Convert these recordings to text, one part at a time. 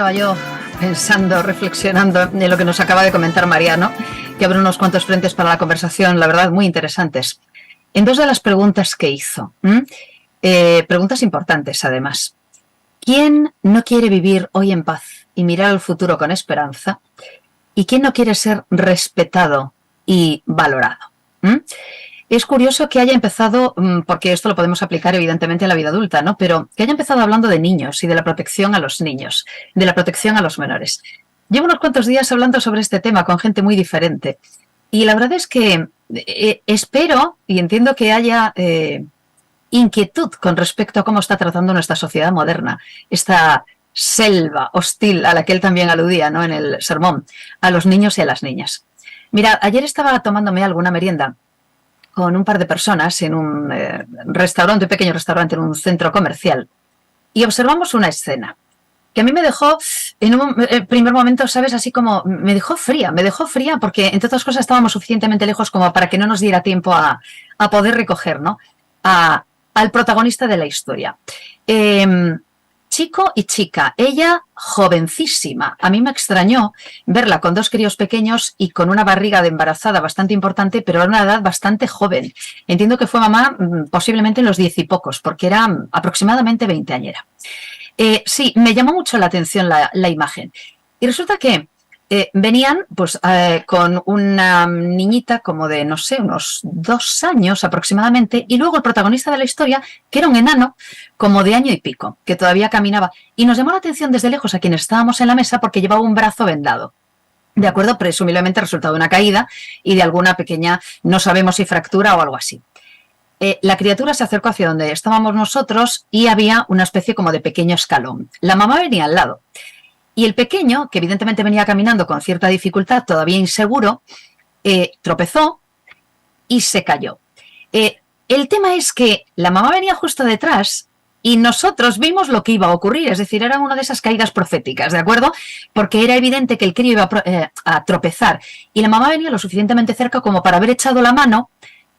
estaba yo pensando, reflexionando en lo que nos acaba de comentar Mariano, que abre unos cuantos frentes para la conversación, la verdad, muy interesantes. En dos de las preguntas que hizo, preguntas importantes además. ¿Quién no quiere vivir hoy en paz y mirar al futuro con esperanza? ¿Y quién no quiere ser respetado y valorado? Es curioso que haya empezado, porque esto lo podemos aplicar evidentemente a la vida adulta, ¿no? Pero que haya empezado hablando de niños y de la protección a los niños, de la protección a los menores. Llevo unos cuantos días hablando sobre este tema con gente muy diferente y la verdad es que espero y entiendo que haya inquietud con respecto a cómo está tratando nuestra sociedad moderna, esta selva hostil a la que él también aludía, ¿no?, en el sermón, a los niños y a las niñas. Mira, ayer estaba tomándome alguna merienda con un par de personas en un restaurante, un pequeño restaurante en un centro comercial, y observamos una escena que a mí me dejó, en un primer momento, ¿sabes?, así como, me dejó fría porque, entre otras cosas, estábamos suficientemente lejos como para que no nos diera tiempo a poder recoger, ¿no?, al protagonista de la historia. Chico y chica, ella jovencísima. A mí me extrañó verla con dos críos pequeños y con una barriga de embarazada bastante importante, pero a una edad bastante joven. Entiendo que fue mamá posiblemente en los 10 y pocos, porque era aproximadamente veinteañera. Sí, me llamó mucho la atención la imagen. Y resulta que venían pues con una niñita como de, no sé, unos 2 años aproximadamente, y luego el protagonista de la historia, que era un enano como de año y pico, que todavía caminaba, y nos llamó la atención desde lejos a quienes estábamos en la mesa porque llevaba un brazo vendado. De acuerdo, presumiblemente resultado de una caída y de alguna pequeña, no sabemos si fractura o algo así. La criatura se acercó hacia donde estábamos nosotros y había una especie como de pequeño escalón. La mamá venía al lado. Y el pequeño, que evidentemente venía caminando con cierta dificultad, todavía inseguro, tropezó y se cayó. El tema es que la mamá venía justo detrás y nosotros vimos lo que iba a ocurrir, es decir, era una de esas caídas proféticas, ¿de acuerdo? Porque era evidente que el crío iba a tropezar y la mamá venía lo suficientemente cerca como para haber echado la mano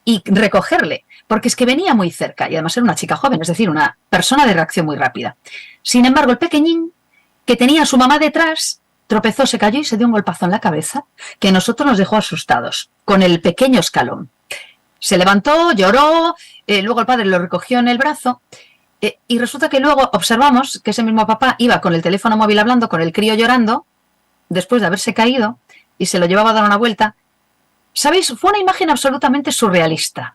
y recogerle, porque es que venía muy cerca y además era una chica joven, es decir, una persona de reacción muy rápida. Sin embargo, el pequeñín, que tenía a su mamá detrás, tropezó, se cayó y se dio un golpazo en la cabeza que a nosotros nos dejó asustados, con el pequeño escalón. Se levantó, lloró, luego el padre lo recogió en el brazo y resulta que luego observamos que ese mismo papá iba con el teléfono móvil hablando con el crío llorando después de haberse caído y se lo llevaba a dar una vuelta. ¿Sabéis? Fue una imagen absolutamente surrealista,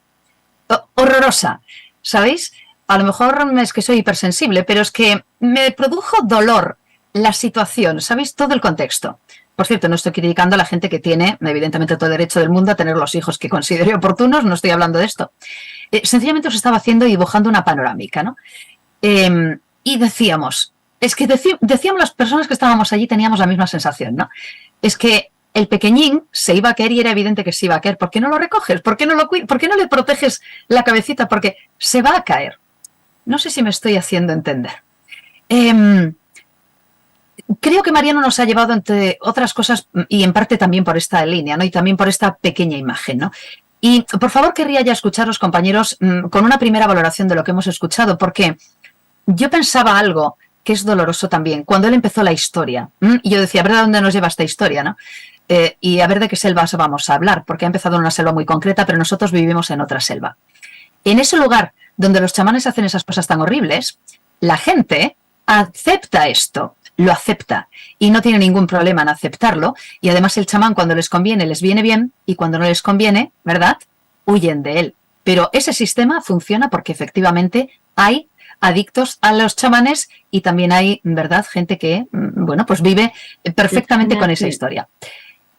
horrorosa, ¿sabéis? A lo mejor es que soy hipersensible, pero es que me produjo dolor la situación, ¿sabéis? Todo el contexto. Por cierto, no estoy criticando a la gente que tiene, evidentemente, todo el derecho del mundo a tener los hijos que considere oportunos, no estoy hablando de esto. Sencillamente os estaba haciendo y dibujando una panorámica, ¿no? Y decíamos, es que decíamos las personas que estábamos allí, teníamos la misma sensación, ¿no? Es que el pequeñín se iba a caer y era evidente que se iba a caer. ¿Por qué no lo recoges? ¿Por qué no lo cuidas? ¿Por qué no le proteges la cabecita? Porque se va a caer. No sé si me estoy haciendo entender. Creo que Mariano nos ha llevado, entre otras cosas, y en parte también por esta línea, ¿no?, y también por esta pequeña imagen, ¿no? Y por favor querría ya escucharos, compañeros, con una primera valoración de lo que hemos escuchado, porque yo pensaba algo que es doloroso también. Cuando él empezó la historia, y yo decía, a ver de dónde nos lleva esta historia, ¿no? Y a ver de qué selvas vamos a hablar, porque ha empezado en una selva muy concreta, pero nosotros vivimos en otra selva. En ese lugar donde los chamanes hacen esas cosas tan horribles, la gente acepta esto, lo acepta y no tiene ningún problema en aceptarlo, y además el chamán, cuando les conviene, les viene bien, y cuando no les conviene, ¿verdad?, huyen de él. Pero ese sistema funciona porque efectivamente hay adictos a los chamanes y también hay, ¿verdad?, gente que, bueno, pues vive perfectamente con esa historia.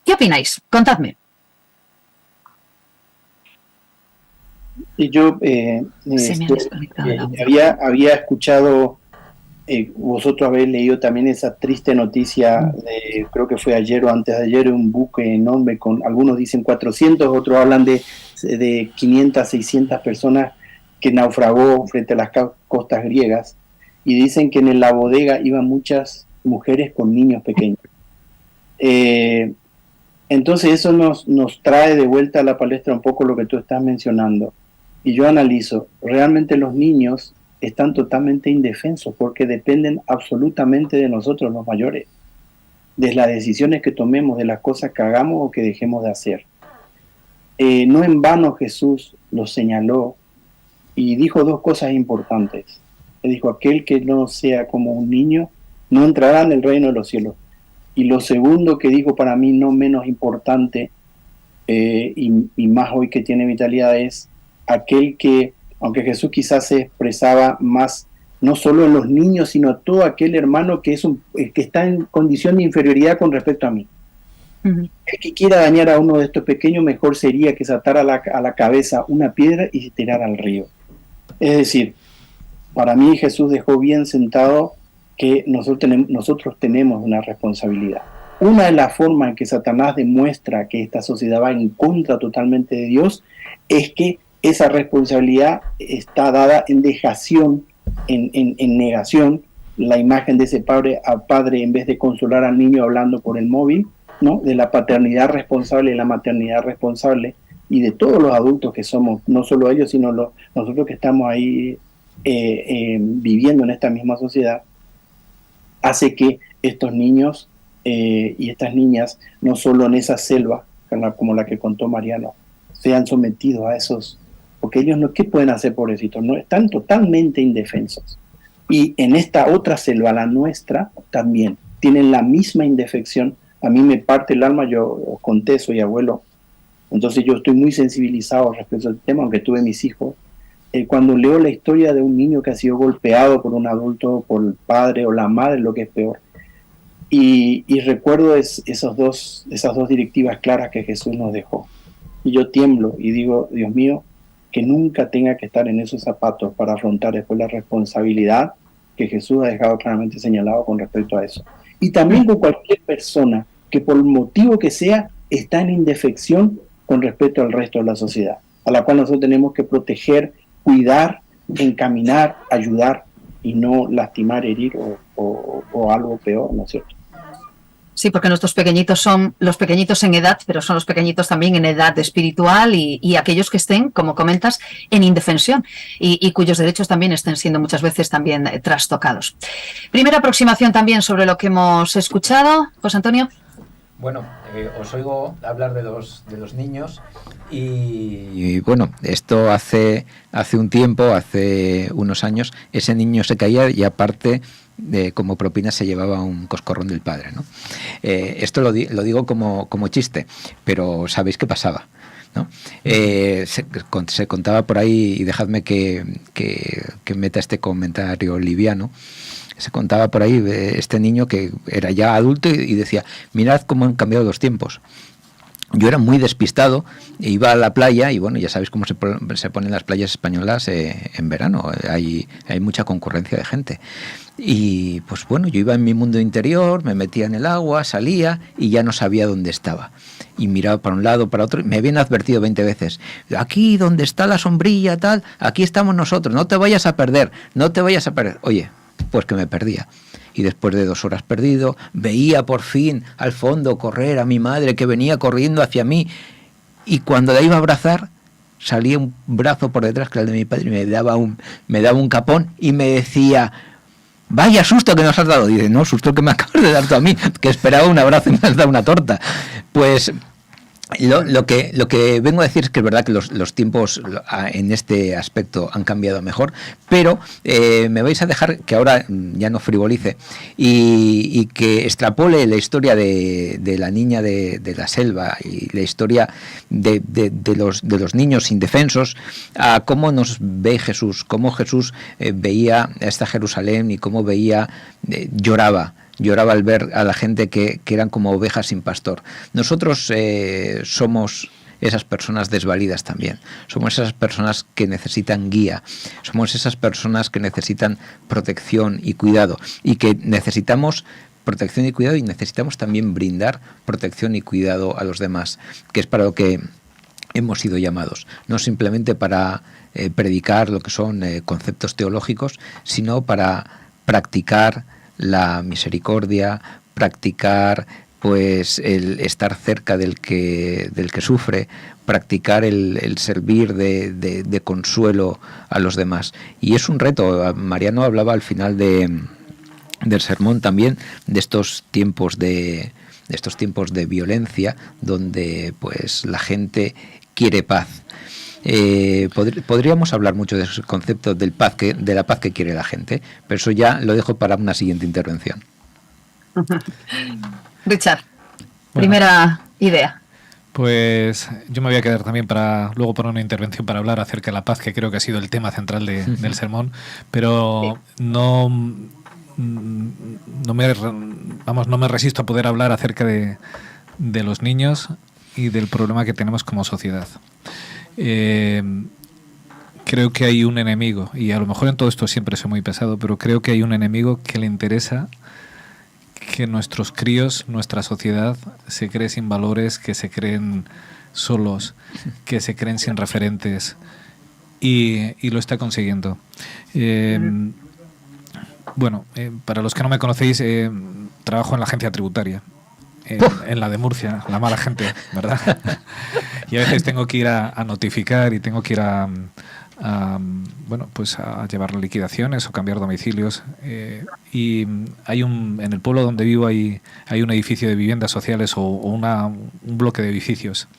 ¿Qué opináis? Contadme. Y yo había escuchado, vosotros habéis leído también esa triste noticia, creo que fue ayer o antes de ayer, un buque enorme con, algunos dicen 400, otros hablan de 500, 600 personas que naufragó frente a las costas griegas, y dicen que en la bodega iban muchas mujeres con niños pequeños. Entonces eso nos trae de vuelta a la palestra un poco lo que tú estás mencionando. Y yo analizo, realmente los niños están totalmente indefensos porque dependen absolutamente de nosotros los mayores, de las decisiones que tomemos, de las cosas que hagamos o que dejemos de hacer. No en vano Jesús los señaló y dijo dos cosas importantes. Le dijo, aquel que no sea como un niño no entrará en el reino de los cielos. Y lo segundo que dijo, para mí no menos importante, y más hoy que tiene vitalidad, es aquel que, aunque Jesús quizás se expresaba más no solo en los niños, sino a todo aquel hermano que está en condición de inferioridad con respecto a mí. Uh-huh. El que quiera dañar a uno de estos pequeños, mejor sería que se atara a la cabeza una piedra y se tirara al río. Es decir, para mí Jesús dejó bien sentado que nosotros tenemos una responsabilidad. Una de las formas en que Satanás demuestra que esta sociedad va en contra totalmente de Dios es que esa responsabilidad está dada en dejación, en negación. La imagen de ese padre en vez de consolar al niño hablando por el móvil, ¿no? De la paternidad responsable y la maternidad responsable, y de todos los adultos que somos, no solo ellos, sino nosotros que estamos ahí viviendo en esta misma sociedad, hace que estos niños y estas niñas, no solo en esa selva, como la que contó Mariano, sean sometidos a esos, porque ellos no, ¿qué pueden hacer, pobrecitos? No, están totalmente indefensos. Y en esta otra selva, la nuestra, también tienen la misma indefección. A mí me parte el alma, yo os conté, soy abuelo, entonces yo estoy muy sensibilizado respecto al tema, aunque tuve mis hijos. Cuando leo la historia de un niño que ha sido golpeado por un adulto, por el padre o la madre, lo que es peor, y recuerdo esas dos directivas claras que Jesús nos dejó, y yo tiemblo y digo, Dios mío, que nunca tenga que estar en esos zapatos para afrontar después la responsabilidad que Jesús ha dejado claramente señalado con respecto a eso. Y también con cualquier persona que por el motivo que sea está en indefección con respecto al resto de la sociedad, a la cual nosotros tenemos que proteger, cuidar, encaminar, ayudar y no lastimar, herir o algo peor, ¿no es cierto? Sí, porque nuestros pequeñitos son los pequeñitos en edad, pero son los pequeñitos también en edad espiritual y aquellos que estén, como comentas, en indefensión y cuyos derechos también estén siendo muchas veces también trastocados. Primera aproximación también sobre lo que hemos escuchado, José Antonio. Bueno, os oigo hablar de los niños y bueno, esto hace un tiempo, hace unos años, ese niño se caía y aparte como propina se llevaba un coscorrón del padre, ¿no? Esto lo digo como chiste, pero sabéis qué pasaba, ¿no? Se contaba por ahí, y dejadme que meta este comentario liviano. Se contaba por ahí este niño que era ya adulto y decía, mirad cómo han cambiado los tiempos. Yo era muy despistado, iba a la playa y bueno, ya sabéis cómo se ponen las playas españolas en verano, hay mucha concurrencia de gente. Y pues bueno, yo iba en mi mundo interior, me metía en el agua, salía y ya no sabía dónde estaba. Y miraba para un lado, para otro, y me habían advertido 20 veces, aquí donde está la sombrilla, tal, aquí estamos nosotros, no te vayas a perder, no te vayas a perder. Oye, pues que me perdía. Y después de 2 horas perdido, veía por fin al fondo correr a mi madre que venía corriendo hacia mí, y cuando la iba a abrazar, salía un brazo por detrás, que era el de mi padre, y me daba un capón y me decía, vaya susto que nos has dado. Dice, no, susto que me acabas de dar tú a mí, que esperaba un abrazo y me has dado una torta. Pues lo que vengo a decir es que es verdad que los tiempos en este aspecto han cambiado mejor, pero me vais a dejar que ahora ya no frivolice y que extrapole la historia de la niña de la selva y la historia de los niños indefensos a cómo nos ve Jesús, cómo Jesús veía a esta Jerusalén y cómo veía, lloraba al ver a la gente que eran como ovejas sin pastor. Nosotros somos esas personas desvalidas también, somos esas personas que necesitan guía, somos esas personas que necesitan protección y cuidado, y que necesitamos protección y cuidado, y necesitamos también brindar protección y cuidado a los demás, que es para lo que hemos sido llamados, no simplemente para predicar lo que son conceptos teológicos, sino para practicar la misericordia, practicar pues el estar cerca del que sufre, practicar el servir de consuelo a los demás. Y es un reto. Mariano hablaba al final del sermón también de estos tiempos de violencia, donde pues la gente quiere paz. Podríamos hablar mucho de esos conceptos de la paz que quiere la gente, pero eso ya lo dejo para una siguiente intervención. Richard, primera idea. Pues yo me voy a quedar también luego para una intervención para hablar acerca de la paz, que creo que ha sido el tema central del sermón, pero no me resisto a poder hablar acerca de los niños y del problema que tenemos como sociedad. Creo que hay un enemigo, y a lo mejor en todo esto siempre soy muy pesado, pero creo que hay un enemigo que le interesa que nuestros críos, nuestra sociedad, se cree sin valores, que se creen solos, que se creen sin referentes, y lo está consiguiendo. Bueno, para los que no me conocéis, trabajo en la agencia tributaria, en la de Murcia, la mala gente, ¿verdad? Y a veces tengo que ir a notificar y tengo que ir a llevar liquidaciones o cambiar domicilios. Y hay en el pueblo donde vivo hay un edificio de viviendas sociales o un bloque de edificios,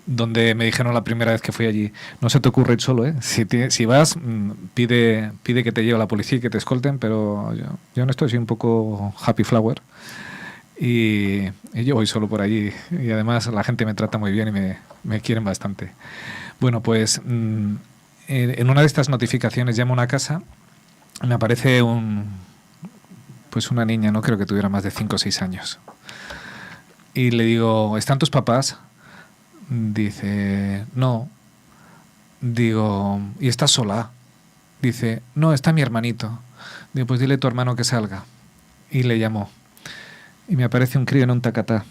donde me dijeron la primera vez que fui allí: no se te ocurre ir solo, ¿eh? Si vas, pide que te lleve la policía y que te escolten, pero yo en esto soy un poco happy flower. Y yo voy solo por allí, y además la gente me trata muy bien y me quieren bastante. Bueno, pues en una de estas notificaciones llamo a una casa, me aparece una niña, no creo que tuviera más de 5 o 6 años. Y le digo: ¿están tus papás? Dice: no. Digo: ¿y estás sola? Dice: no, está mi hermanito. Digo: pues dile a tu hermano que salga. Y le llamó. Y me aparece un crío en un tacatá.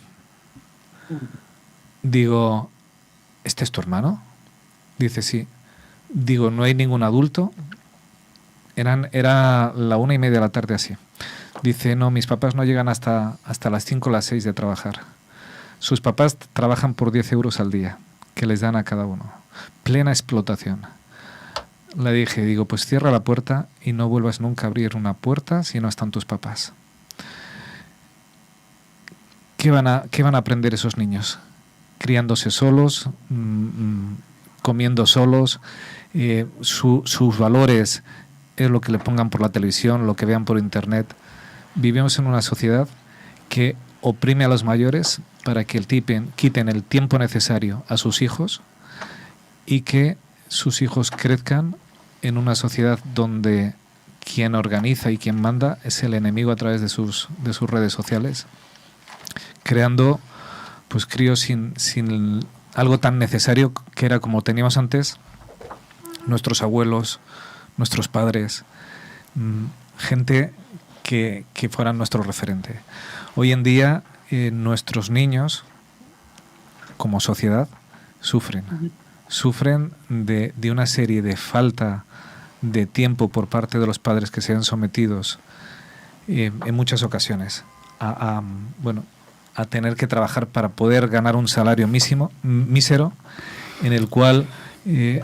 Digo: ¿este es tu hermano? Dice: sí. Digo: ¿no hay ningún adulto? Era 1:30 de la tarde así. Dice: no, mis papás no llegan hasta las 5 o las 6 de trabajar. Sus papás trabajan por 10 euros al día, que les dan a cada uno. Plena explotación. Le dije, digo: pues cierra la puerta y no vuelvas nunca a abrir una puerta si no están tus papás. ¿Qué van a aprender esos niños? Criándose solos, comiendo solos, sus valores es lo que le pongan por la televisión, lo que vean por internet. Vivimos en una sociedad que oprime a los mayores para que quiten el tiempo necesario a sus hijos, y que sus hijos crezcan en una sociedad donde quien organiza y quien manda es el enemigo a través de sus redes sociales, creando pues críos sin algo tan necesario que era como teníamos antes nuestros abuelos, nuestros padres, gente que fueran nuestro referente. Hoy en día nuestros niños como sociedad sufren de una serie de falta de tiempo por parte de los padres, que se ven sometidos en muchas ocasiones a tener que trabajar para poder ganar un salario mísero, en el cual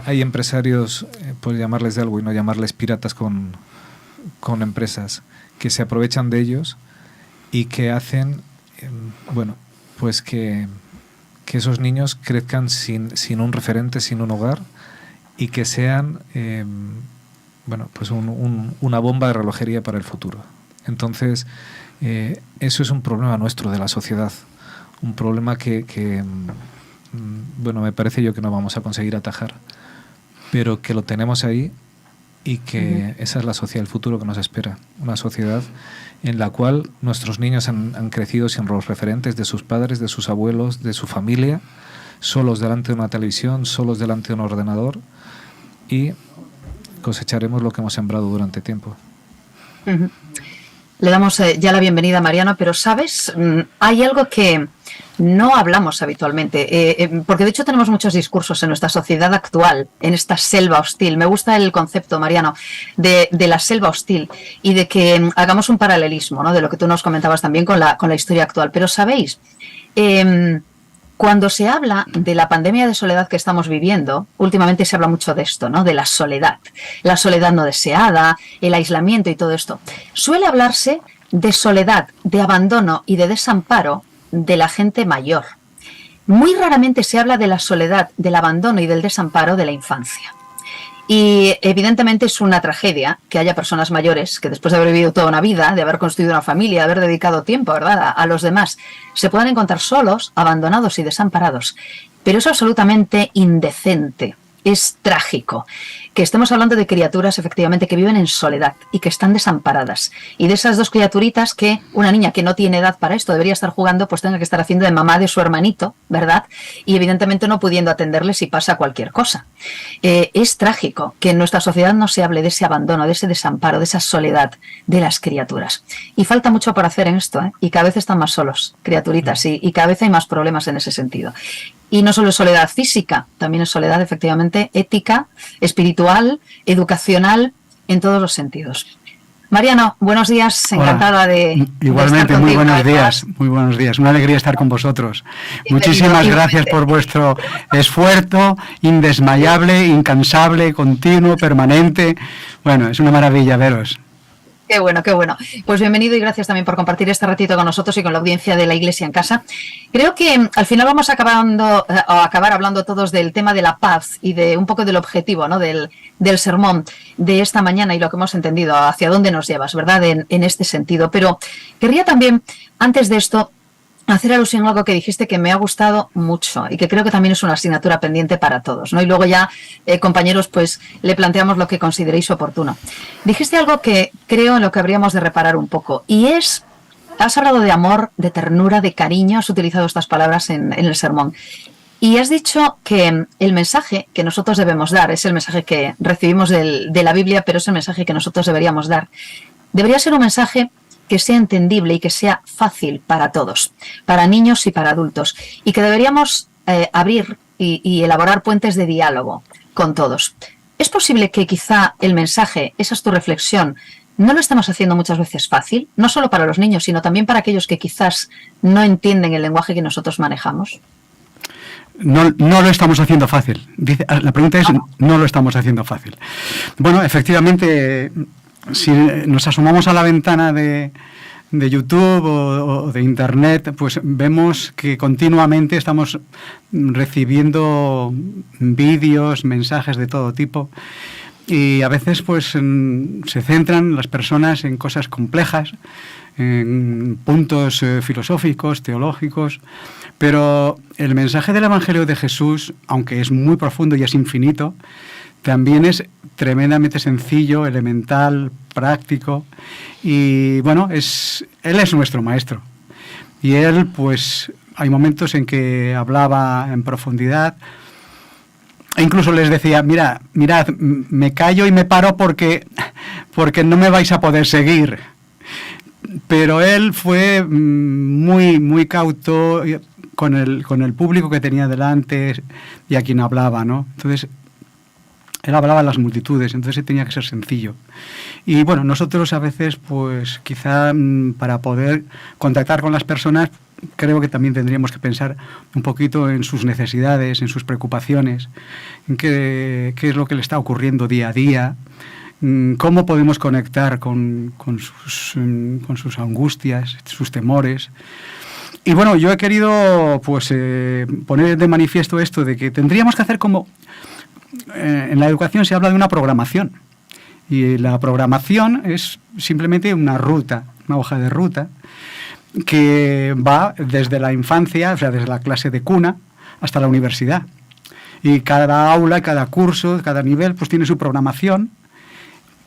hay empresarios, por llamarles de algo y no llamarles piratas, con empresas que se aprovechan de ellos y que hacen pues que esos niños crezcan sin un referente, sin un hogar, y que sean pues una bomba de relojería para el futuro. Entonces eso es un problema nuestro de la sociedad, un problema que me parece yo que no vamos a conseguir atajar, pero que lo tenemos ahí, y que esa es la sociedad del futuro que nos espera, una sociedad en la cual nuestros niños han crecido sin los referentes de sus padres, de sus abuelos, de su familia, solos delante de una televisión, solos delante de un ordenador, y cosecharemos lo que hemos sembrado durante tiempo. Le damos ya la bienvenida a Mariano, pero ¿sabes? Hay algo que no hablamos habitualmente, porque de hecho tenemos muchos discursos en nuestra sociedad actual, en esta selva hostil. Me gusta el concepto, Mariano, de la selva hostil y de que hagamos un paralelismo, ¿no? De lo que tú nos comentabas también con la historia actual. Pero ¿sabéis? Cuando se habla de la pandemia de soledad que estamos viviendo, últimamente se habla mucho de esto, ¿no? De la soledad no deseada, el aislamiento y todo esto. Suele hablarse de soledad, de abandono y de desamparo de la gente mayor. Muy raramente se habla de la soledad, del abandono y del desamparo de la infancia. Y evidentemente es una tragedia que haya personas mayores que después de haber vivido toda una vida, de haber construido una familia, de haber dedicado tiempo, ¿verdad?, a los demás, se puedan encontrar solos, abandonados y desamparados. Pero es absolutamente indecente. Es trágico que estemos hablando de criaturas efectivamente que viven en soledad y que están desamparadas. Y de esas dos criaturitas que una niña que no tiene edad para esto debería estar jugando, pues tenga que estar haciendo de mamá de su hermanito, ¿verdad? Y evidentemente no pudiendo atenderle si pasa cualquier cosa. Es trágico que en nuestra sociedad no se hable de ese abandono, de ese desamparo, de esa soledad de las criaturas. Y falta mucho por hacer en esto, ¿eh? Y cada vez están más solos, criaturitas, y cada vez hay más problemas en ese sentido. Y no solo es soledad física, también es soledad efectivamente ética, espiritual, educacional, en todos los sentidos. Mariano, buenos días, encantada de igualmente, estar muy contigo, muy buenos días, una alegría estar con vosotros. Bienvenido, Muchísimas gracias por vuestro esfuerzo indesmayable, incansable, continuo, permanente. Bueno, es una maravilla veros. Qué bueno, qué bueno. Pues bienvenido y gracias también por compartir este ratito con nosotros y con la audiencia de la Iglesia en Casa. Creo que al final vamos a acabar hablando todos del tema de la paz y de un poco del objetivo, ¿no?, del sermón de esta mañana y lo que hemos entendido, hacia dónde nos llevas, ¿verdad?, en este sentido. Pero querría también, antes de esto, hacer alusión a algo que dijiste que me ha gustado mucho y que creo que también es una asignatura pendiente para todos, ¿no? Y luego ya, compañeros, pues le planteamos lo que consideréis oportuno. Dijiste algo que creo en lo que habríamos de reparar un poco y has hablado de amor, de ternura, de cariño, has utilizado estas palabras en el sermón. Y has dicho que el mensaje que nosotros debemos dar es el mensaje que recibimos de la Biblia, pero es el mensaje que nosotros deberíamos dar. Debería ser un mensaje que sea entendible y que sea fácil para todos, para niños y para adultos, y que deberíamos abrir y elaborar puentes de diálogo con todos. ¿Es posible que quizá el mensaje, esa es tu reflexión, no lo estamos haciendo muchas veces fácil, no solo para los niños, sino también para aquellos que quizás no entienden el lenguaje que nosotros manejamos? No lo estamos haciendo fácil. La pregunta es, no lo estamos haciendo fácil. Bueno, efectivamente, si nos asomamos a la ventana de YouTube o de Internet, pues vemos que continuamente estamos recibiendo vídeos, mensajes de todo tipo, y a veces pues se centran las personas en cosas complejas, en puntos filosóficos, teológicos, pero el mensaje del Evangelio de Jesús, aunque es muy profundo y es infinito, también es tremendamente sencillo, elemental, práctico, y bueno, él es nuestro maestro. Y él, pues, hay momentos en que hablaba en profundidad, e incluso les decía, mirad, me callo y me paro porque no me vais a poder seguir. Pero él fue muy, muy cauto con el público que tenía delante y a quien hablaba, ¿no? Entonces, él hablaba a las multitudes, entonces tenía que ser sencillo. Y bueno, nosotros a veces, pues quizá para poder contactar con las personas, creo que también tendríamos que pensar un poquito en sus necesidades, en sus preocupaciones, en qué es lo que le está ocurriendo día a día, cómo podemos conectar con sus angustias, sus temores. Y bueno, yo he querido pues poner de manifiesto esto de que tendríamos que hacer como... en la educación se habla de una programación, y la programación es simplemente una ruta, una hoja de ruta, que va desde la infancia, o sea, desde la clase de cuna hasta la universidad. Y cada aula, cada curso, cada nivel, pues tiene su programación.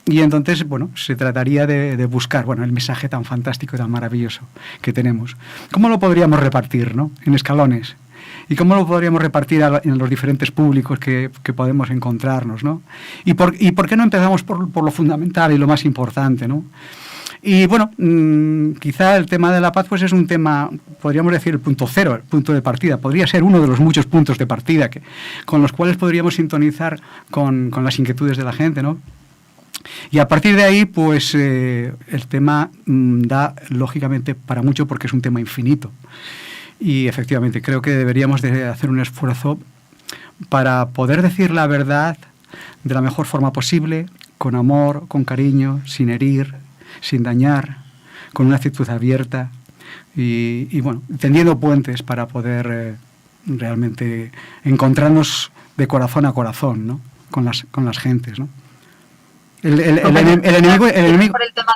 Y entonces, bueno, se trataría de buscar, bueno, el mensaje tan fantástico y tan maravilloso que tenemos. ¿Cómo lo podríamos repartir, no?, en escalones? ¿Y cómo lo podríamos repartir en los diferentes públicos que podemos encontrarnos, ¿no? ¿Y por qué no empezamos por lo fundamental y lo más importante, ¿no? Y bueno, quizá el tema de la paz pues es un tema, podríamos decir, el punto cero, el punto de partida. Podría ser uno de los muchos puntos de partida con los cuales podríamos sintonizar con las inquietudes de la gente, ¿no? Y a partir de ahí, pues el tema da, lógicamente, para mucho porque es un tema infinito. Y efectivamente, creo que deberíamos de hacer un esfuerzo para poder decir la verdad de la mejor forma posible, con amor, con cariño, sin herir, sin dañar, con una actitud abierta y bueno, tendiendo puentes para poder realmente encontrarnos de corazón a corazón, ¿no? con las gentes, ¿no? El enemigo por el tema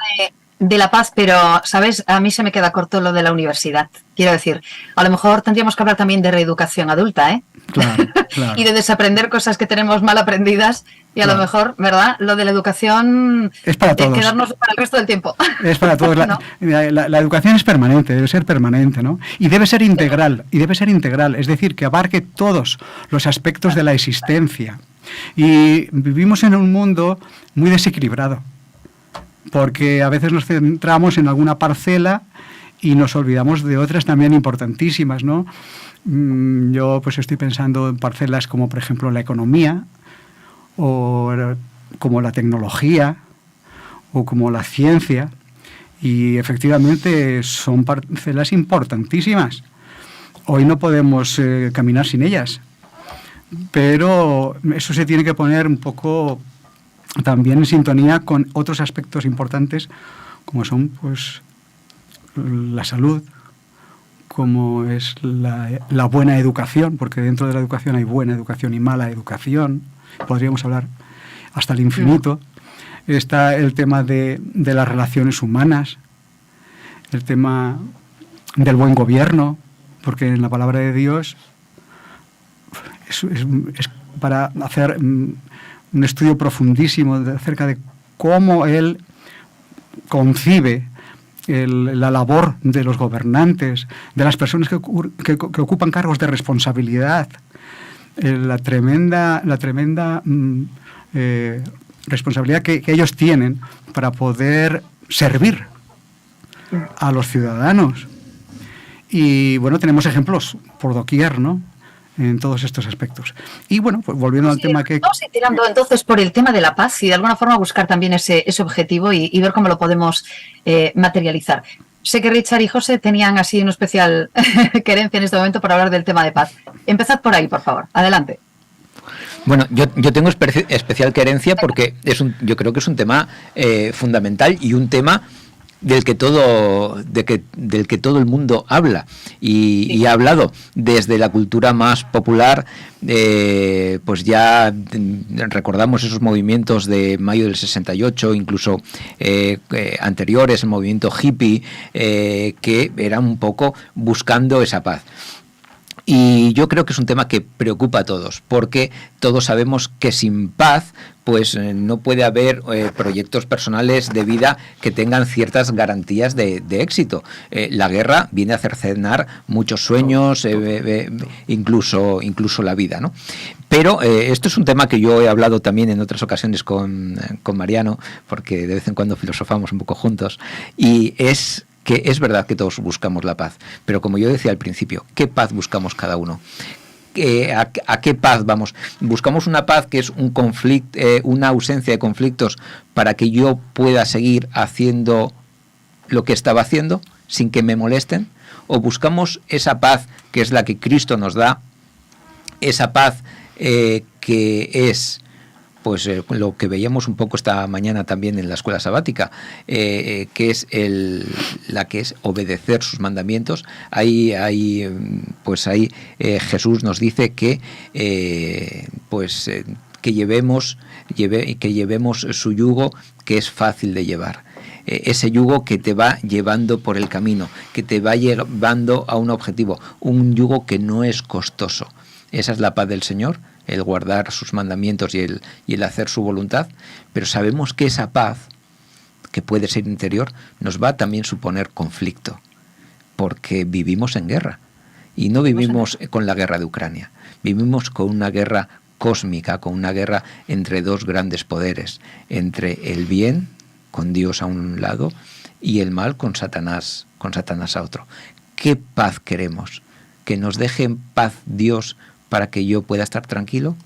de la paz, pero, ¿sabes? A mí se me queda corto lo de la universidad. Quiero decir, a lo mejor tendríamos que hablar también de reeducación adulta, ¿eh? Claro, claro. Y de desaprender cosas que tenemos mal aprendidas y a lo mejor, ¿verdad? Lo de la educación es para todos. Quedarnos para el resto del tiempo. Es para todos. ¿No? La educación es permanente, debe ser permanente, ¿no? Y debe ser integral, es decir, que abarque todos los aspectos de la existencia. Y vivimos en un mundo muy desequilibrado, porque a veces nos centramos en alguna parcela y nos olvidamos de otras también importantísimas, ¿no? Yo pues estoy pensando en parcelas como, por ejemplo, la economía, o como la tecnología, o como la ciencia, y efectivamente son parcelas importantísimas. Hoy no podemos caminar sin ellas, pero eso se tiene que poner un poco también en sintonía con otros aspectos importantes, como son pues la salud, como es la buena educación, porque dentro de la educación hay buena educación y mala educación, podríamos hablar hasta el infinito. Está el tema de las relaciones humanas, el tema del buen gobierno, porque en la palabra de Dios es para hacer un estudio profundísimo acerca de cómo Él concibe la labor de los gobernantes, de las personas que ocupan cargos de responsabilidad, la tremenda responsabilidad que ellos tienen para poder servir a los ciudadanos. Y bueno, tenemos ejemplos por doquier, ¿no?, en todos estos aspectos. Y bueno, pues volviendo al tema que... Vamos a ir tirando entonces por el tema de la paz y de alguna forma buscar también ese objetivo y ver cómo lo podemos materializar. Sé que Richard y José tenían así una especial querencia en este momento por hablar del tema de paz. Empezad por ahí, por favor. Adelante. Bueno, yo tengo especial querencia porque yo creo que es un tema fundamental y un tema del que todo el mundo habla y ha hablado desde la cultura más popular. Pues ya recordamos esos movimientos de mayo del 68, incluso anteriores, el movimiento hippie, que eran un poco buscando esa paz. Y yo creo que es un tema que preocupa a todos, porque todos sabemos que sin paz pues no puede haber proyectos personales de vida que tengan ciertas garantías de éxito. La guerra viene a cercenar muchos sueños, incluso la vida, ¿no? Pero esto es un tema que yo he hablado también en otras ocasiones con Mariano, porque de vez en cuando filosofamos un poco juntos, y es que es verdad que todos buscamos la paz, pero como yo decía al principio, ¿qué paz buscamos cada uno? ¿A qué paz vamos? ¿Buscamos una paz que es un conflicto, una ausencia de conflictos para que yo pueda seguir haciendo lo que estaba haciendo sin que me molesten? ¿O buscamos esa paz que es la que Cristo nos da, esa paz que es pues lo que veíamos un poco esta mañana también en la escuela sabática, que es la que es obedecer sus mandamientos? Ahí Jesús nos dice que llevemos su yugo, que es fácil de llevar. Ese yugo que te va llevando por el camino, que te va llevando a un objetivo, un yugo que no es costoso. Esa es la paz del Señor, el guardar sus mandamientos y el hacer su voluntad, pero sabemos que esa paz, que puede ser interior, nos va a también suponer conflicto, porque vivimos en guerra, y no vivimos con la guerra de Ucrania, vivimos con una guerra cósmica, con una guerra entre dos grandes poderes, entre el bien, con Dios a un lado, y el mal con Satanás a otro. ¿Qué paz queremos? ¿Que nos deje en paz Dios para que yo pueda estar tranquilo?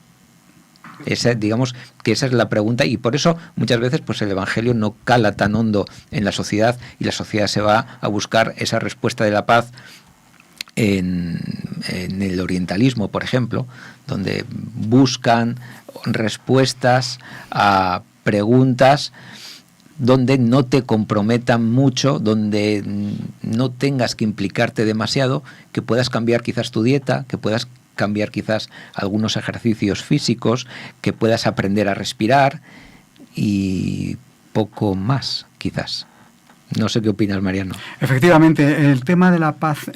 Digamos que esa es la pregunta, y por eso muchas veces pues el Evangelio no cala tan hondo en la sociedad, y la sociedad se va a buscar esa respuesta de la paz en el orientalismo, por ejemplo, donde buscan respuestas a preguntas donde no te comprometan mucho, donde no tengas que implicarte demasiado, que puedas cambiar quizás tu dieta, que puedas cambiar quizás algunos ejercicios físicos, que puedas aprender a respirar y poco más, quizás. No sé qué opinas, Mariano. Efectivamente, el tema de la paz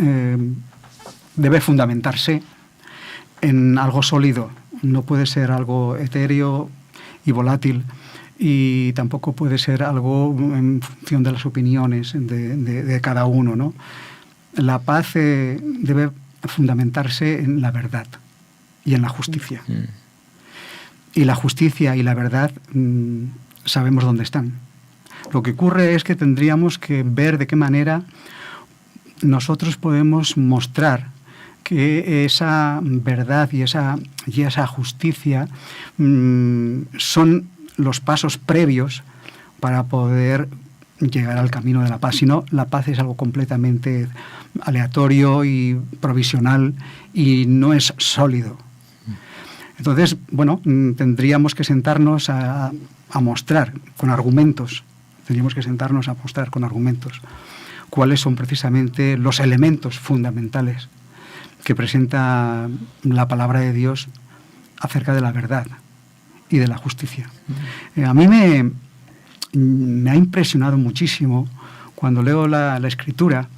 debe fundamentarse en algo sólido. No puede ser algo etéreo y volátil, y tampoco puede ser algo en función de las opiniones de cada uno, ¿no? La paz debe fundamentarse en la verdad y en la justicia. Y la justicia y la verdad sabemos dónde están. Lo que ocurre es que tendríamos que ver de qué manera nosotros podemos mostrar que esa verdad y esa justicia son los pasos previos para poder llegar al camino de la paz. Si no, la paz es algo completamente aleatorio y provisional y no es sólido. Entonces, bueno, tendríamos que sentarnos a mostrar con argumentos, cuáles son precisamente los elementos fundamentales que presenta la palabra de Dios acerca de la verdad y de la justicia. A mí me ha impresionado muchísimo cuando leo la Escritura,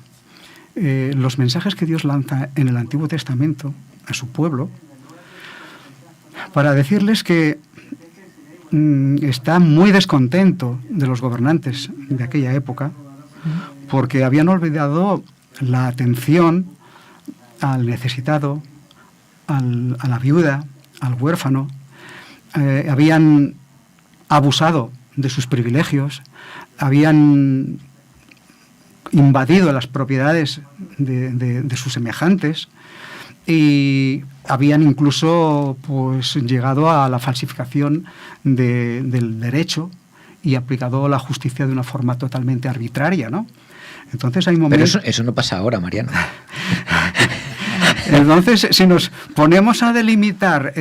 los mensajes que Dios lanza en el Antiguo Testamento a su pueblo, para decirles que está muy descontento de los gobernantes de aquella época, porque habían olvidado la atención al necesitado, a la viuda, al huérfano. Habían abusado de sus privilegios, habían invadido las propiedades de sus semejantes y habían incluso pues llegado a la falsificación del derecho y aplicado la justicia de una forma totalmente arbitraria, ¿no? Entonces hay momentos... Pero eso no pasa ahora, Mariano. Entonces, si nos ponemos a delimitar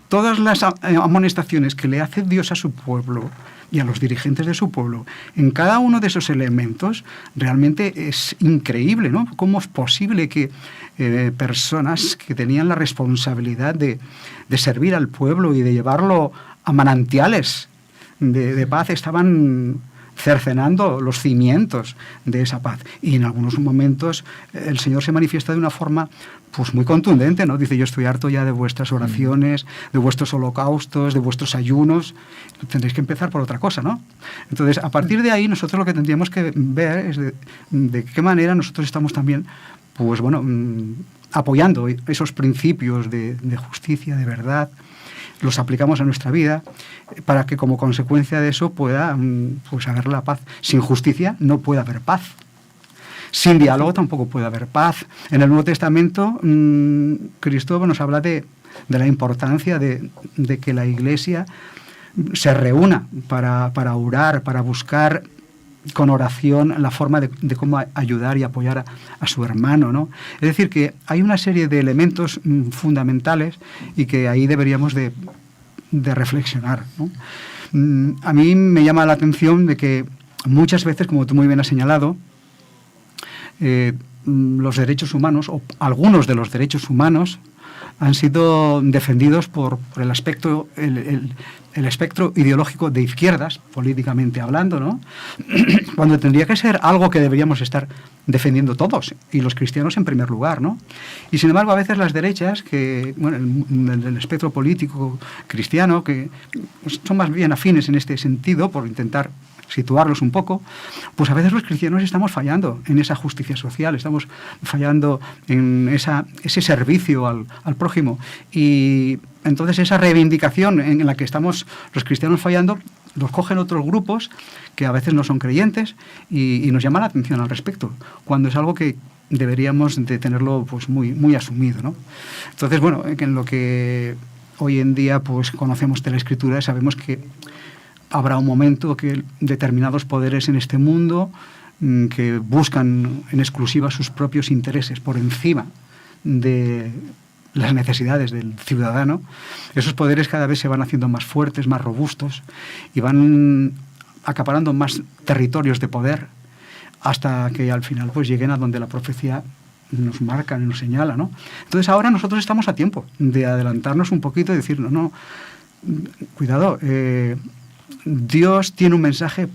todas las amonestaciones que le hace Dios a su pueblo y a los dirigentes de su pueblo, en cada uno de esos elementos, realmente es increíble, ¿no? ¿Cómo es posible que personas que tenían la responsabilidad de servir al pueblo y de llevarlo a manantiales de paz estaban cercenando los cimientos de esa paz? Y en algunos momentos el Señor se manifiesta de una forma pues muy contundente, ¿no? Dice: yo estoy harto ya de vuestras oraciones, de vuestros holocaustos, de vuestros ayunos, tendréis que empezar por otra cosa, ¿no? Entonces, a partir de ahí, nosotros lo que tendríamos que ver es de qué manera nosotros estamos también, pues bueno, apoyando esos principios de justicia, de verdad, los aplicamos a nuestra vida, para que como consecuencia de eso pueda pues haber la paz. Sin justicia no puede haber paz. Sin diálogo tampoco puede haber paz. En el Nuevo Testamento, Cristo nos habla de la importancia de que la Iglesia se reúna para orar, para buscar con oración la forma de cómo ayudar y apoyar a su hermano, ¿no? Es decir, que hay una serie de elementos fundamentales y que ahí deberíamos de reflexionar, ¿no? A mí me llama la atención de que muchas veces, como tú muy bien has señalado, los derechos humanos, o algunos de los derechos humanos, han sido defendidos por el aspecto, el espectro ideológico de izquierdas, políticamente hablando, ¿no? Cuando tendría que ser algo que deberíamos estar defendiendo todos, y los cristianos en primer lugar, ¿no? Y sin embargo, a veces las derechas, que, bueno, el espectro político cristiano, que son más bien afines en este sentido, por intentar situarlos un poco, pues a veces los cristianos estamos fallando en esa justicia social, estamos fallando en ese servicio al prójimo, y entonces esa reivindicación en la que estamos los cristianos fallando los cogen otros grupos que a veces no son creyentes y nos llama la atención al respecto, cuando es algo que deberíamos de tenerlo pues muy, muy asumido, ¿no? Entonces, bueno, en lo que hoy en día pues conocemos de la Escritura, sabemos que habrá un momento que determinados poderes en este mundo que buscan en exclusiva sus propios intereses por encima de las necesidades del ciudadano, esos poderes cada vez se van haciendo más fuertes, más robustos y van acaparando más territorios de poder hasta que al final pues lleguen a donde la profecía nos marca, nos señala, ¿no? Entonces ahora nosotros estamos a tiempo de adelantarnos un poquito y decir, no, cuidado, Dios tiene un mensaje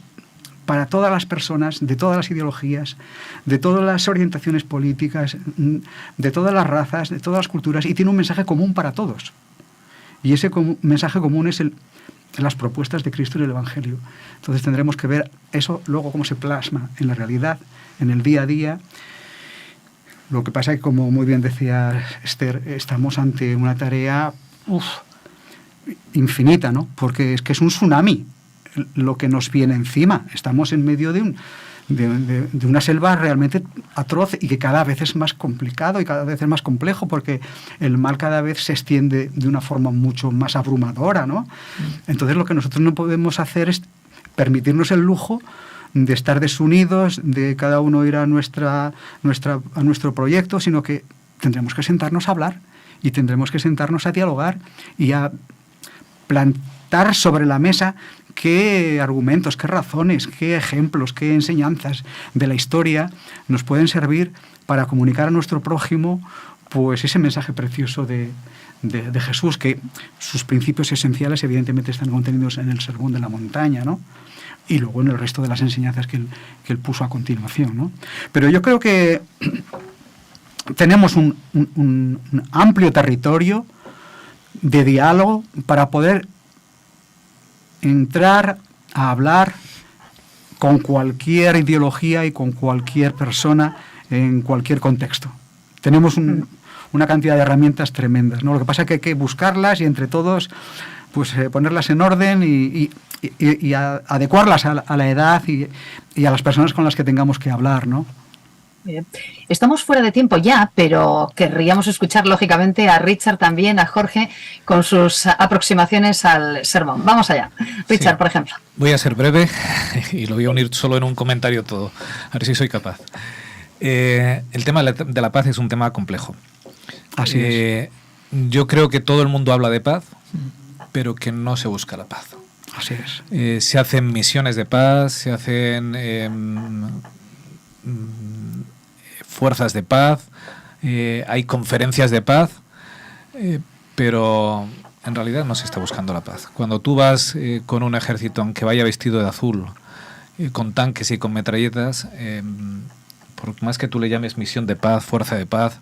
para todas las personas, de todas las ideologías, de todas las orientaciones políticas, de todas las razas, de todas las culturas, y tiene un mensaje común para todos. Y ese mensaje común es las propuestas de Cristo en el Evangelio. Entonces tendremos que ver eso luego cómo se plasma en la realidad, en el día a día. Lo que pasa es que, como muy bien decía Esther, estamos ante una tarea infinita, ¿no? Porque es que es un tsunami lo que nos viene encima. Estamos en medio de una selva realmente atroz y que cada vez es más complicado y cada vez es más complejo, porque el mal cada vez se extiende de una forma mucho más abrumadora, ¿no? Entonces lo que nosotros no podemos hacer es permitirnos el lujo de estar desunidos, de cada uno ir a nuestro proyecto, sino que tendremos que sentarnos a hablar y tendremos que sentarnos a dialogar y a plantar sobre la mesa qué argumentos, qué razones, qué ejemplos, qué enseñanzas de la historia nos pueden servir para comunicar a nuestro prójimo pues ese mensaje precioso de Jesús, que sus principios esenciales evidentemente están contenidos en el Sermón de la Montaña, ¿no? Y luego en el resto de las enseñanzas que él puso a continuación, ¿no? Pero yo creo que tenemos un amplio territorio de diálogo para poder entrar a hablar con cualquier ideología y con cualquier persona en cualquier contexto. Tenemos una cantidad de herramientas tremendas, ¿no? Lo que pasa es que hay que buscarlas y entre todos pues ponerlas en orden y adecuarlas a la edad y a las personas con las que tengamos que hablar, ¿no? Bien. Estamos fuera de tiempo ya, pero querríamos escuchar lógicamente a también, a Jorge, con sus aproximaciones al sermón. Vamos allá. Richard, sí, por ejemplo. Voy a ser breve y lo voy a unir solo en un comentario todo, a ver si soy capaz. El tema de la paz es un tema complejo. Así es. Yo creo que todo el mundo habla de paz, pero que no se busca la paz. Así es. Se hacen misiones de paz, se hacen fuerzas de paz, hay conferencias de paz, pero en realidad no se está buscando la paz. Cuando tú vas con un ejército, aunque vaya vestido de azul, con tanques y con metralletas, por más que tú le llames misión de paz, fuerza de paz,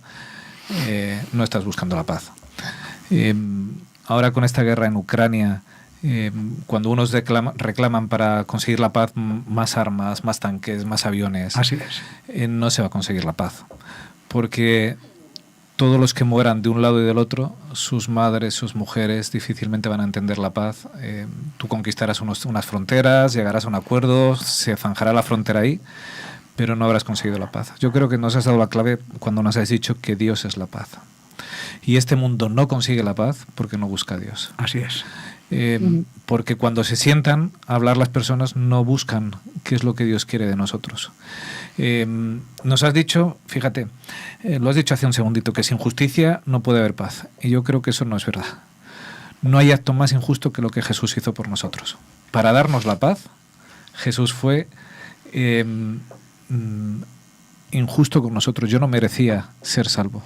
no estás buscando la paz. Ahora con esta guerra en Ucrania, cuando unos reclaman para conseguir la paz más armas, más tanques, más aviones, así es. No se va a conseguir la paz, porque todos los que mueran de un lado y del otro, sus madres, sus mujeres, difícilmente van a entender la paz. Tú conquistarás unas fronteras, llegarás a un acuerdo, se zanjará la frontera ahí, pero no habrás conseguido la paz. Yo creo que nos has dado la clave cuando nos has dicho que Dios es la paz. Y este mundo no consigue la paz porque no busca a Dios. Así es. Porque cuando se sientan a hablar las personas no buscan qué es lo que Dios quiere de nosotros. Nos has dicho, fíjate, lo has dicho hace un segundito, que sin justicia no puede haber paz. Y yo creo que eso no es verdad. No hay acto más injusto que lo que Jesús hizo por nosotros. Para darnos la paz, Jesús fue injusto con nosotros. Yo no merecía ser salvo.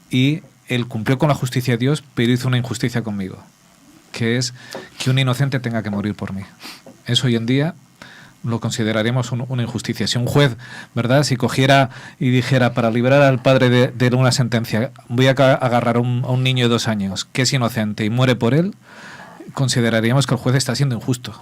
Y Él cumplió con la justicia de Dios, pero hizo una injusticia conmigo, que es que un inocente tenga que morir por mí. Eso hoy en día lo consideraríamos una injusticia. Si un juez, ¿verdad?, si cogiera y dijera, para librar al padre de una sentencia, voy a agarrar a un niño de 2 años que es inocente y muere por él, consideraríamos que el juez está siendo injusto.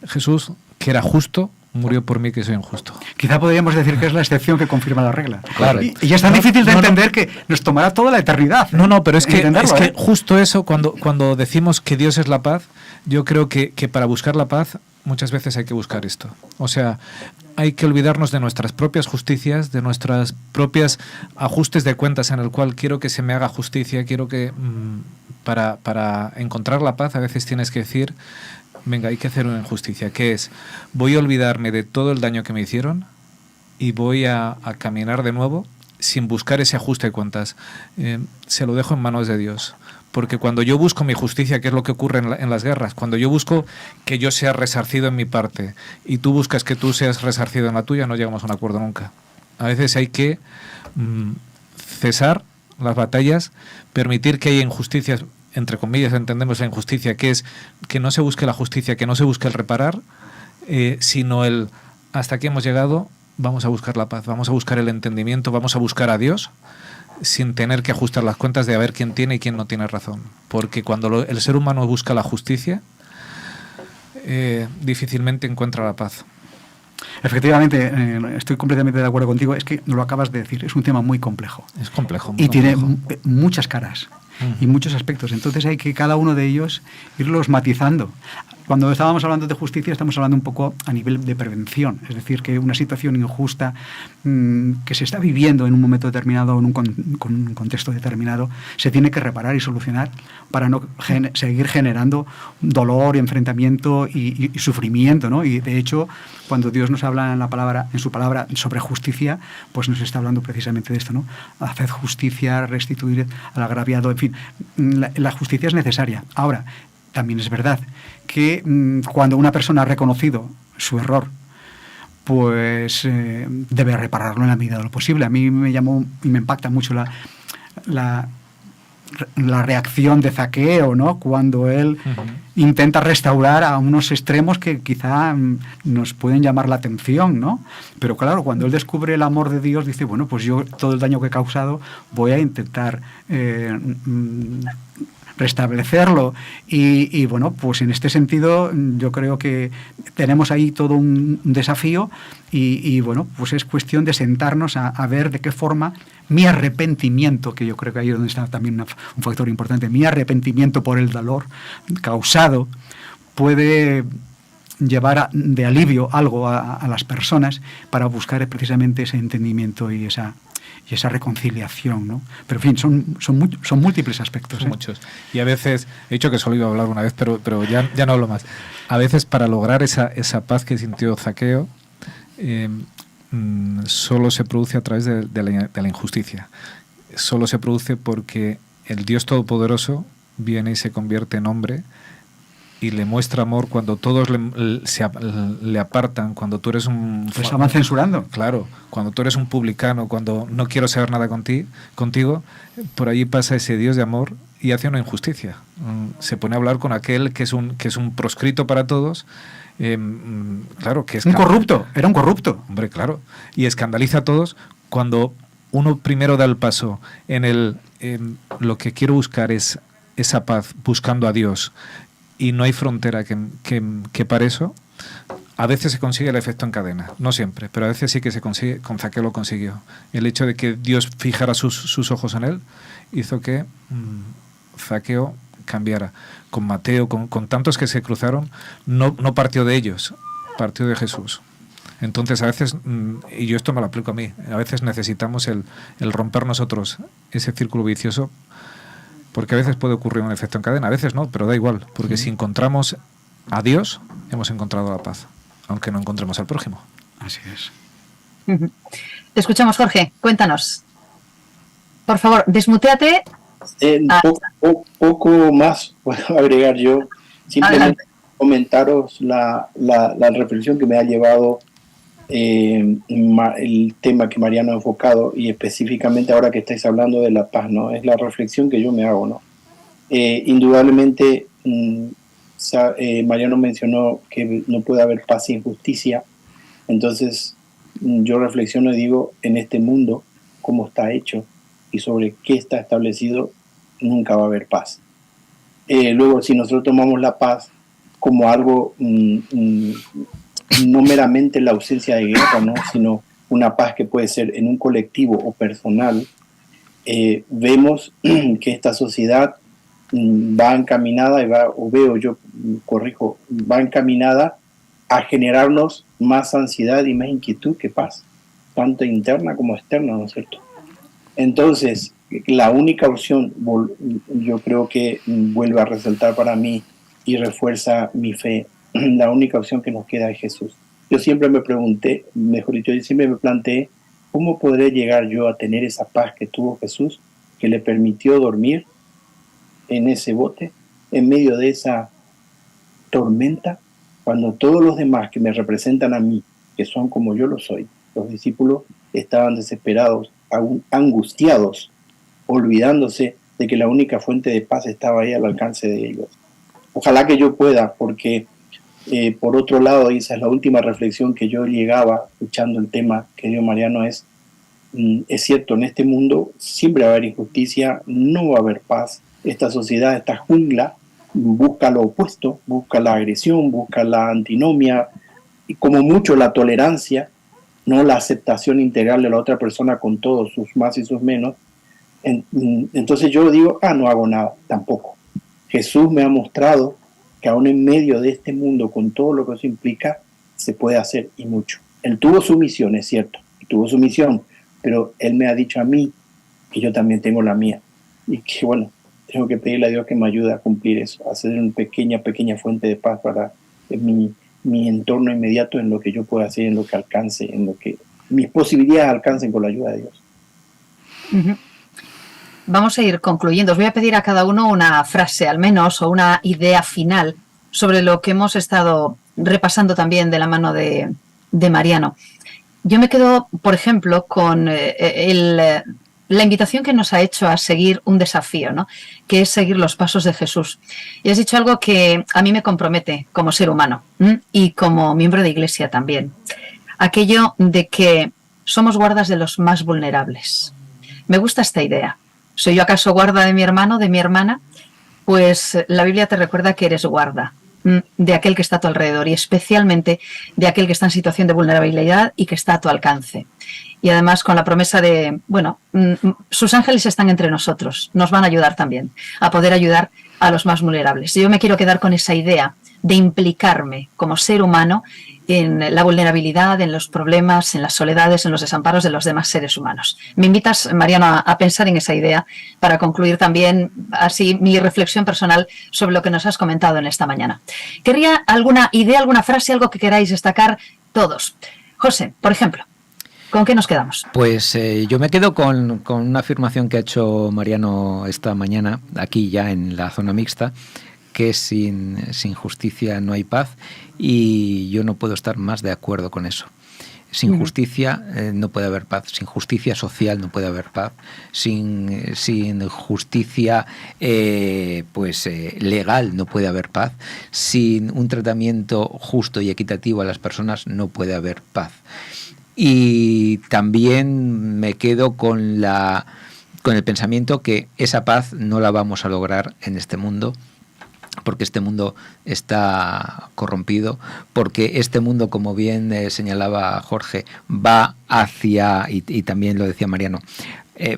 Jesús, que era justo, murió por mí que soy injusto. Quizá podríamos decir que es la excepción que confirma la regla. Claro. Y es tan difícil de entender que nos tomará toda la eternidad. No, pero es que ¿eh? justo eso, cuando decimos que Dios es la paz, yo creo que para buscar la paz muchas veces hay que buscar esto. O sea, hay que olvidarnos de nuestras propias justicias, de nuestras propias ajustes de cuentas en el cual quiero que se me haga justicia, quiero que para encontrar la paz a veces tienes que decir, venga, hay que hacer una injusticia, que es, voy a olvidarme de todo el daño que me hicieron y voy a caminar de nuevo sin buscar ese ajuste de cuentas. Se lo dejo en manos de Dios. Porque cuando yo busco mi justicia, que es lo que ocurre en las guerras, cuando yo busco que yo sea resarcido en mi parte y tú buscas que tú seas resarcido en la tuya, no llegamos a un acuerdo nunca. A veces hay que cesar las batallas, permitir que haya injusticias, entre comillas entendemos la injusticia, que es que no se busque la justicia, que no se busque el reparar, sino el hasta aquí hemos llegado, vamos a buscar la paz, vamos a buscar el entendimiento, vamos a buscar a Dios, sin tener que ajustar las cuentas de a ver quién tiene y quién no tiene razón. Porque cuando el ser humano busca la justicia, difícilmente encuentra la paz. Efectivamente, estoy completamente de acuerdo contigo. Es que lo acabas de decir, es un tema muy complejo. Es complejo. Y tiene muchas caras y muchos aspectos. Entonces hay que cada uno de ellos irlos matizando. Cuando estábamos hablando de justicia, estamos hablando un poco a nivel de prevención. Es decir, que una situación injusta que se está viviendo en un momento determinado o en un contexto determinado, se tiene que reparar y solucionar para no seguir generando dolor y enfrentamiento y sufrimiento, ¿no? Y de hecho, cuando Dios nos habla en su palabra sobre justicia, pues nos está hablando precisamente de esto, ¿no? Haced justicia, restituir al agraviado, en fin, la justicia es necesaria. Ahora, también es verdad que cuando una persona ha reconocido su error, pues debe repararlo en la medida de lo posible. A mí me llamó y me impacta mucho la reacción de Zaqueo, ¿no? Cuando él intenta restaurar a unos extremos que quizá nos pueden llamar la atención, ¿no? Pero claro, cuando él descubre el amor de Dios, dice, bueno, pues yo todo el daño que he causado voy a intentar restablecerlo y bueno, pues en este sentido yo creo que tenemos ahí todo un desafío y bueno, pues es cuestión de sentarnos a ver de qué forma mi arrepentimiento, que yo creo que ahí es donde está también un factor importante, mi arrepentimiento por el dolor causado puede llevar de alivio algo a las personas para buscar precisamente ese entendimiento y esa reconciliación, ¿no? Pero en fin, son múltiples aspectos. Son muchos. Y a veces, he dicho que solo iba a hablar una vez, pero ya no hablo más. A veces para lograr esa paz que sintió Zaqueo, solo se produce a través de la injusticia. Solo se produce porque el Dios Todopoderoso viene y se convierte en hombre y le muestra amor cuando todos le apartan, cuando tú eres un... Pues estaban censurando. Claro, cuando tú eres un publicano, cuando no quiero saber nada contigo, por allí pasa ese Dios de amor y hace una injusticia. Se pone a hablar con aquel que es un proscrito para todos, claro, que es... Un corrupto, era un corrupto. Hombre, claro, y escandaliza a todos cuando uno primero da el paso en lo que quiero buscar es esa paz, buscando a Dios, y no hay frontera que para eso. A veces se consigue el efecto en cadena, no siempre, pero a veces sí que se consigue. Con Zaqueo lo consiguió. El hecho de que Dios fijara sus ojos en él hizo que Zaqueo cambiara. Con Mateo, con tantos que se cruzaron, no partió de ellos, partió de Jesús. Entonces a veces, y yo esto me lo aplico a mí, a veces necesitamos el romper nosotros ese círculo vicioso, porque a veces puede ocurrir un efecto en cadena, a veces no, pero da igual, porque si encontramos a Dios, hemos encontrado la paz, aunque no encontremos al prójimo. Así es. Te escuchamos, Jorge, cuéntanos. Por favor, desmuteate. Poco más puedo agregar yo, simplemente adelante. Comentaros la reflexión que me ha llevado el tema que Mariano ha enfocado, y específicamente ahora que estáis hablando de la paz, ¿no? Es la reflexión que yo me hago, ¿no? Indudablemente Mariano mencionó que no puede haber paz sin justicia. Entonces yo reflexiono y digo, en este mundo, cómo está hecho y sobre qué está establecido, nunca va a haber paz. Luego, si nosotros tomamos la paz como algo no meramente la ausencia de guerra, ¿no? Sino una paz que puede ser en un colectivo o personal. Vemos que esta sociedad va encaminada, va encaminada a generarnos más ansiedad y más inquietud que paz, tanto interna como externa, ¿no es cierto? Entonces, la única opción, yo creo que vuelve a resaltar para mí y refuerza mi fe, la única opción que nos queda es Jesús. Yo siempre me pregunté, mejor dicho, yo siempre me planteé, ¿cómo podré llegar yo a tener esa paz que tuvo Jesús, que le permitió dormir en ese bote, en medio de esa tormenta, cuando todos los demás que me representan a mí, que son como yo lo soy, los discípulos estaban desesperados, angustiados, olvidándose de que la única fuente de paz estaba ahí al alcance de ellos? Ojalá que yo pueda, porque por otro lado, y esa es la última reflexión que yo llegaba escuchando el tema que dio Mariano, es cierto, en este mundo siempre va a haber injusticia, no va a haber paz. Esta sociedad, esta jungla, busca lo opuesto, busca la agresión, busca la antinomia, y como mucho la tolerancia, no la aceptación integral de la otra persona con todos sus más y sus menos. Entonces yo digo, no hago nada, tampoco. Jesús me ha mostrado que aún en medio de este mundo, con todo lo que eso implica, se puede hacer y mucho. Él tuvo su misión, es cierto, tuvo su misión, pero Él me ha dicho a mí que yo también tengo la mía. Y que bueno, tengo que pedirle a Dios que me ayude a cumplir eso, a hacer una pequeña fuente de paz para mi entorno inmediato, en lo que yo pueda hacer, en lo que alcance, en lo que mis posibilidades alcancen con la ayuda de Dios. Uh-huh. Vamos a ir concluyendo. Os voy a pedir a cada uno una frase, al menos, o una idea final sobre lo que hemos estado repasando también de la mano de Mariano. Yo me quedo, por ejemplo, con la invitación que nos ha hecho a seguir un desafío, ¿no? Que es seguir los pasos de Jesús. Y has dicho algo que a mí me compromete como ser humano y como miembro de Iglesia también. Aquello de que somos guardas de los más vulnerables. Me gusta esta idea. ¿Soy yo acaso guarda de mi hermano, de mi hermana? Pues la Biblia te recuerda que eres guarda de aquel que está a tu alrededor y especialmente de aquel que está en situación de vulnerabilidad y que está a tu alcance. Y además con la promesa de, sus ángeles están entre nosotros, nos van a ayudar también a poder ayudar a los más vulnerables. Y yo me quiero quedar con esa idea de implicarme como ser humano en la vulnerabilidad, en los problemas, en las soledades, en los desamparos de los demás seres humanos. Me invitas, Mariano, a pensar en esa idea para concluir también así mi reflexión personal sobre lo que nos has comentado en esta mañana. Querría alguna idea, alguna frase, algo que queráis destacar todos. José, por ejemplo, ¿con qué nos quedamos? Pues yo me quedo con una afirmación que ha hecho Mariano esta mañana, aquí ya en la zona mixta, que sin justicia no hay paz, y yo no puedo estar más de acuerdo con eso. Sin justicia no puede haber paz, sin justicia social no puede haber paz, sin justicia legal no puede haber paz, sin un tratamiento justo y equitativo a las personas no puede haber paz. Y también me quedo con el pensamiento que esa paz no la vamos a lograr en este mundo, porque este mundo está corrompido, porque este mundo, como bien señalaba Jorge, va hacia, y también lo decía Mariano,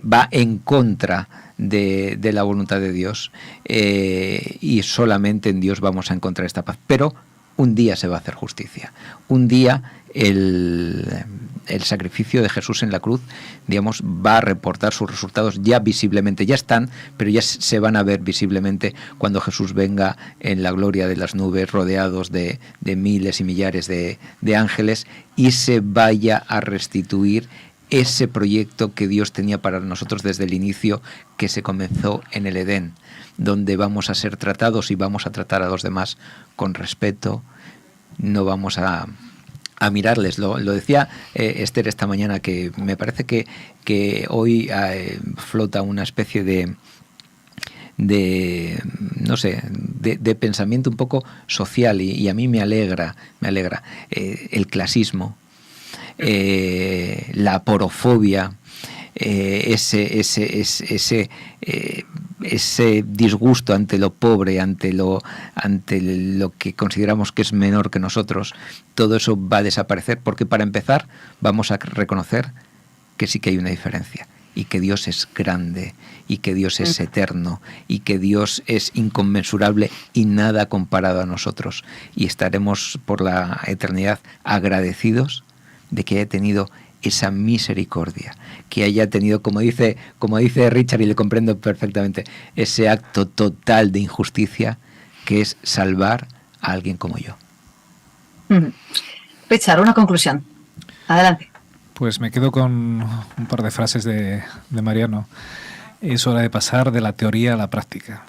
va en contra de la voluntad de Dios, y solamente en Dios vamos a encontrar esta paz. Pero un día se va a hacer justicia, un día el sacrificio de Jesús en la cruz, digamos, va a reportar sus resultados ya visiblemente, ya están, pero ya se van a ver visiblemente cuando Jesús venga en la gloria de las nubes, rodeados de miles y millares de ángeles, y se vaya a restituir ese proyecto que Dios tenía para nosotros desde el inicio, que se comenzó en el Edén, donde vamos a ser tratados y vamos a tratar a los demás con respeto, no vamos a mirarles. Lo decía Esther esta mañana, que me parece que hoy flota una especie de no sé, de pensamiento un poco social, y a mí me alegra el clasismo, el ese disgusto ante lo pobre, ante lo que consideramos que es menor que nosotros, todo eso va a desaparecer, porque para empezar vamos a reconocer que sí que hay una diferencia, y que Dios es grande, y que Dios es eterno, y que Dios es inconmensurable y nada comparado a nosotros, y estaremos por la eternidad agradecidos de que haya tenido esa misericordia, que haya tenido, como dice Richard, y le comprendo perfectamente, ese acto total de injusticia que es salvar a alguien como yo. Richard, una conclusión. Adelante. Pues me quedo con un par de frases de Mariano. Es hora de pasar de la teoría a la práctica.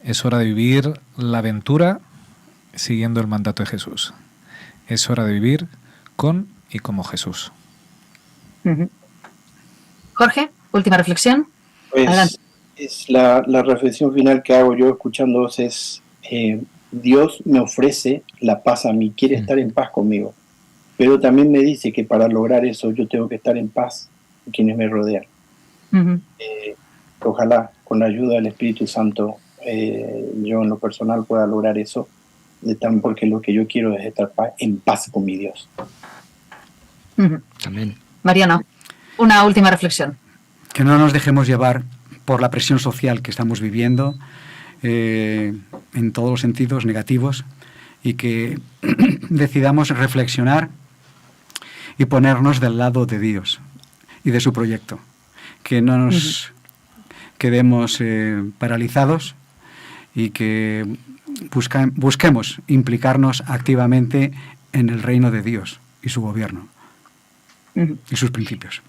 Es hora de vivir la aventura siguiendo el mandato de Jesús. Es hora de vivir con y como Jesús. Jorge, última reflexión. Pues Adelante. es la reflexión final que hago yo escuchándoos es, Dios me ofrece la paz a mí, quiere estar en paz conmigo, pero también me dice que para lograr eso yo tengo que estar en paz con quienes me rodean. Ojalá con la ayuda del Espíritu Santo yo en lo personal pueda lograr eso, porque lo que yo quiero es estar en paz con mi Dios. Amén. Mariano, una última reflexión. Que no nos dejemos llevar por la presión social que estamos viviendo en todos los sentidos negativos, y que decidamos reflexionar y ponernos del lado de Dios y de su proyecto. Que no nos quedemos paralizados, y que busquemos implicarnos activamente en el reino de Dios y su gobierno y sus principios.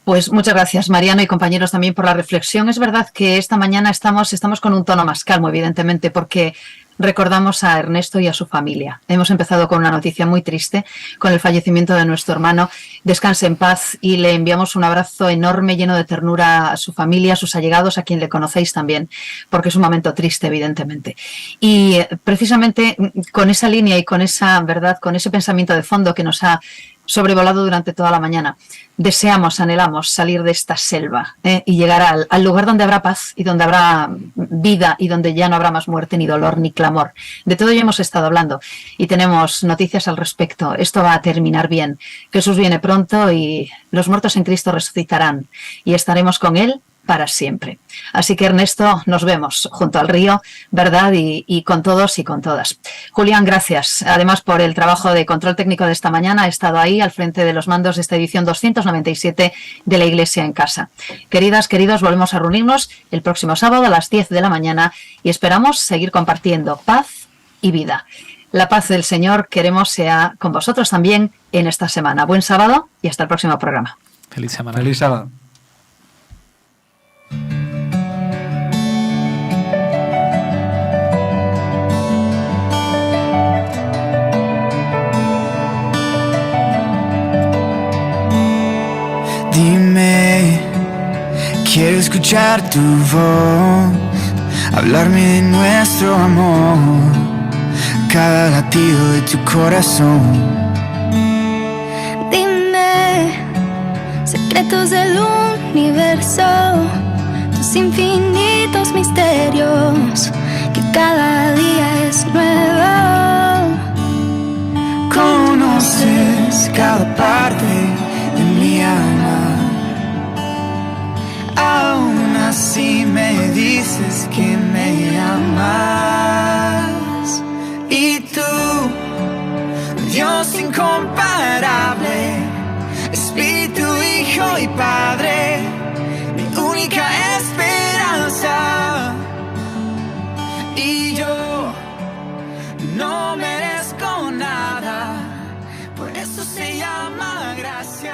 Pues muchas gracias, Mariano, y compañeros también por la reflexión. Es verdad que esta mañana estamos con un tono más calmo, evidentemente, porque recordamos a Ernesto y a su familia. Hemos empezado con una noticia muy triste, con el fallecimiento de nuestro hermano. Descanse en paz, y le enviamos un abrazo enorme, lleno de ternura a su familia, a sus allegados, a quien le conocéis también, porque es un momento triste, evidentemente. Y precisamente con esa línea y con esa verdad, con ese pensamiento de fondo que nos ha sobrevolado durante toda la mañana, deseamos, anhelamos salir de esta selva y llegar al lugar donde habrá paz y donde habrá vida y donde ya no habrá más muerte, ni dolor, ni clamor. De todo ello hemos estado hablando y tenemos noticias al respecto. Esto va a terminar bien. Jesús viene pronto y los muertos en Cristo resucitarán y estaremos con Él para siempre. Así que, Ernesto, nos vemos junto al río, ¿verdad? Y con todos y con todas. Julián, gracias. Además, por el trabajo de control técnico de esta mañana, ha estado ahí al frente de los mandos de esta edición 297 de La Iglesia en Casa. Queridas, queridos, volvemos a reunirnos el próximo sábado a las 10 de la mañana y esperamos seguir compartiendo paz y vida. La paz del Señor queremos sea con vosotros también en esta semana. Buen sábado y hasta el próximo programa. Feliz semana. Feliz sábado. Dime, quiero escuchar tu voz, hablarme de nuestro amor, cada latido de tu corazón. Dime, secretos del universo, tus infinitos misterios, que cada día es nuevo. Conoces cada parte de mi alma, aún así me dices que me amas. Y tú, Dios incomparable, Espíritu, Hijo y Padre, mi única esperanza. Y yo no merezco nada, por eso se llama gracia.